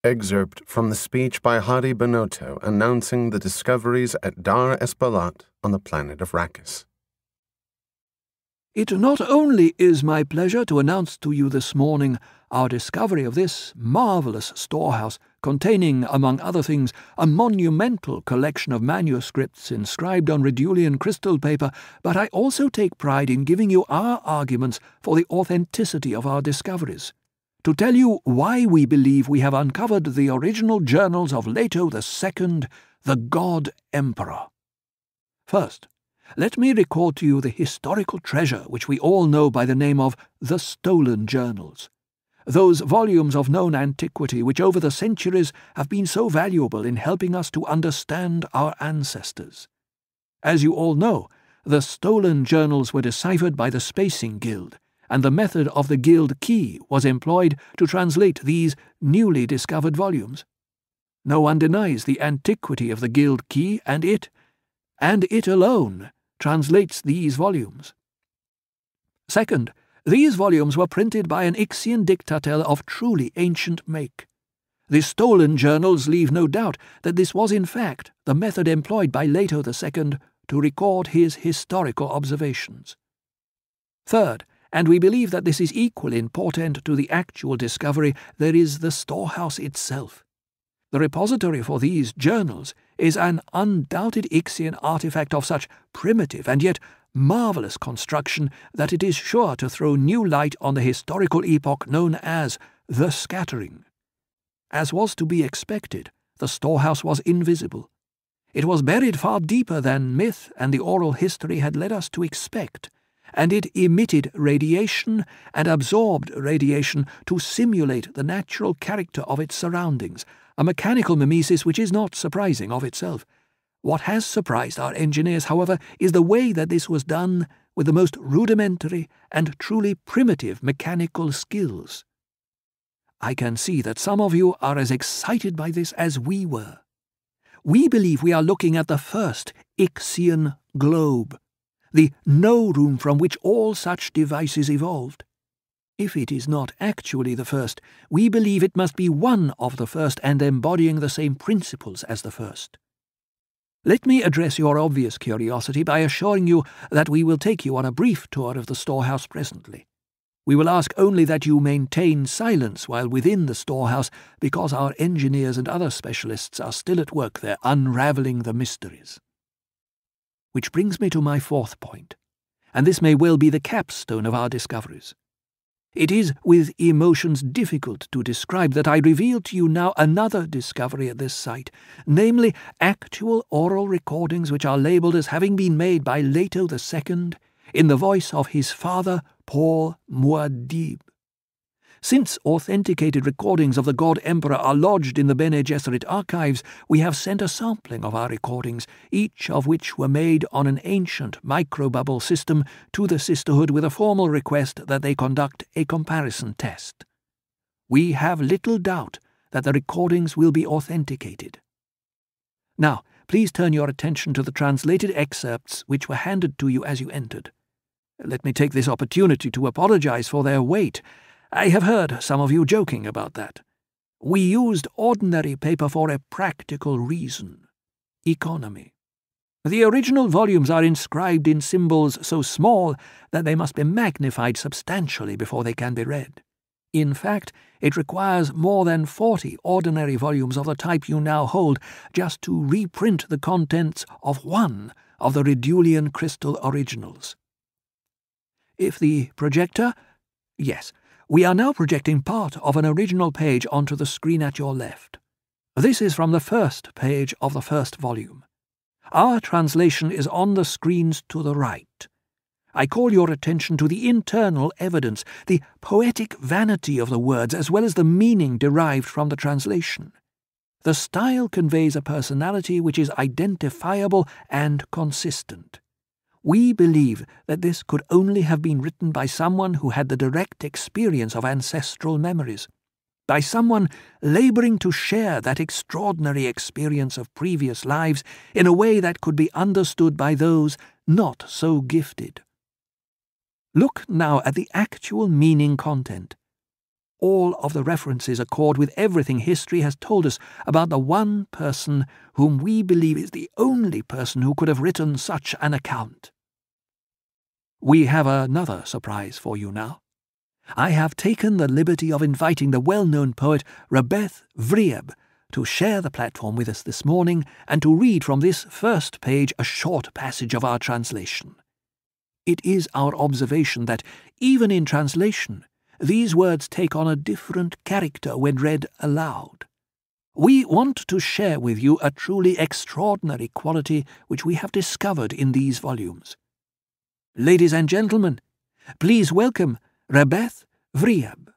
Excerpt from the speech by Hadi Benotto announcing the discoveries at Dar es Balat on the planet of Arrakis. It not only is my pleasure to announce to you this morning our discovery of this marvellous storehouse containing, among other things, a monumental collection of manuscripts inscribed on Redulian crystal paper, but I also take pride in giving you our arguments for the authenticity of our discoveries, to tell you why we believe we have uncovered the original journals of Leto II, the God Emperor. First, let me record to you the historical treasure which we all know by the name of the Stolen Journals, those volumes of known antiquity which over the centuries have been so valuable in helping us to understand our ancestors. As you all know, the Stolen Journals were deciphered by the Spacing Guild, and the method of the Guild key was employed to translate these newly discovered volumes. No one denies the antiquity of the Guild key, and it alone, translates these volumes. Second, these volumes were printed by an Ixian dictatel of truly ancient make. The Stolen Journals leave no doubt that this was in fact the method employed by Leto II to record his historical observations. Third, and we believe that this is equal in portent to the actual discovery, there is the storehouse itself. The repository for these journals is an undoubted Ixian artifact of such primitive and yet marvellous construction that it is sure to throw new light on the historical epoch known as the Scattering. As was to be expected, the storehouse was invisible. It was buried far deeper than myth and the oral history had led us to expect, and it emitted radiation and absorbed radiation to simulate the natural character of its surroundings, a mechanical mimesis which is not surprising of itself. What has surprised our engineers, however, is the way that this was done with the most rudimentary and truly primitive mechanical skills. I can see that some of you are as excited by this as we were. We believe we are looking at the first Ixian globe, the no-room from which all such devices evolved. If it is not actually the first, we believe it must be one of the first and embodying the same principles as the first. Let me address your obvious curiosity by assuring you that we will take you on a brief tour of the storehouse presently. We will ask only that you maintain silence while within the storehouse, because our engineers and other specialists are still at work there unravelling the mysteries. Which brings me to my fourth point, and this may well be the capstone of our discoveries. It is with emotions difficult to describe that I reveal to you now another discovery at this site, namely actual oral recordings which are labelled as having been made by Leto II in the voice of his father, Paul Muad'Dib. Since authenticated recordings of the God Emperor are lodged in the Bene Gesserit archives, we have sent a sampling of our recordings, each of which were made on an ancient microbubble system, to the Sisterhood with a formal request that they conduct a comparison test. We have little doubt that the recordings will be authenticated. Now, please turn your attention to the translated excerpts which were handed to you as you entered. Let me take this opportunity to apologize for their weight. I have heard some of you joking about that. We used ordinary paper for a practical reason: economy. The original volumes are inscribed in symbols so small that they must be magnified substantially before they can be read. In fact, it requires more than 40 ordinary volumes of the type you now hold just to reprint the contents of one of the Redulian crystal originals. If the projector... Yes. We are now projecting part of an original page onto the screen at your left. This is from the first page of the first volume. Our translation is on the screens to the right. I call your attention to the internal evidence, the poetic vanity of the words, as well as the meaning derived from the translation. The style conveys a personality which is identifiable and consistent. We believe that this could only have been written by someone who had the direct experience of ancestral memories, by someone labouring to share that extraordinary experience of previous lives in a way that could be understood by those not so gifted. Look now at the actual meaning content. All of the references accord with everything history has told us about the one person whom we believe is the only person who could have written such an account. We have another surprise for you now. I have taken the liberty of inviting the well-known poet Rebeth Vrieb to share the platform with us this morning and to read from this first page a short passage of our translation. It is our observation that, even in translation, these words take on a different character when read aloud. We want to share with you a truly extraordinary quality which we have discovered in these volumes. Ladies and gentlemen, please welcome Rebeth Vrieb.